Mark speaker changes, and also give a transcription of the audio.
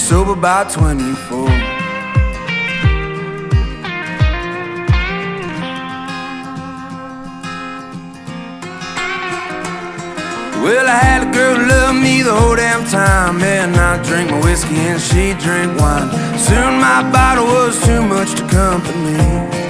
Speaker 1: sober by 24. Well, I had a girl who loved me the whole damn time, and I drank my whiskey and she drank wine. Soon my bottle was too much to company.